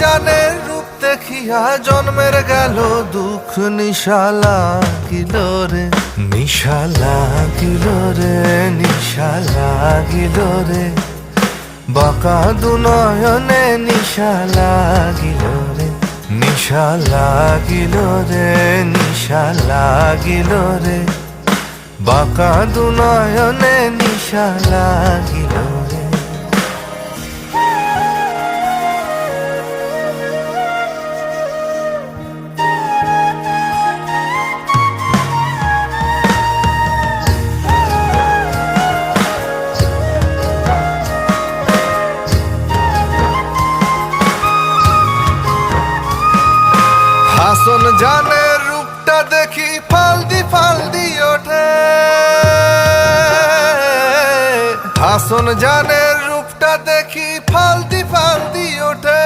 জানের রূপ দেখিয়া জন্মের গেল দুঃখ নিশা লাগিল রে, নিশা লাগিল রে, নিশা লাগিল রে, বাঁকা দুনয়নে নিশা লাগিল রে, নিশা লাগিল রে, নিশা লাগিল রে, বাঁকা দুনয়নে নিশা লাগিল রে। হাসন জানের রূপটা দেখি ফালদি ফালদি ওঠে, হাসন জানের রূপটা দেখি ফালদি ফালদি ওঠে,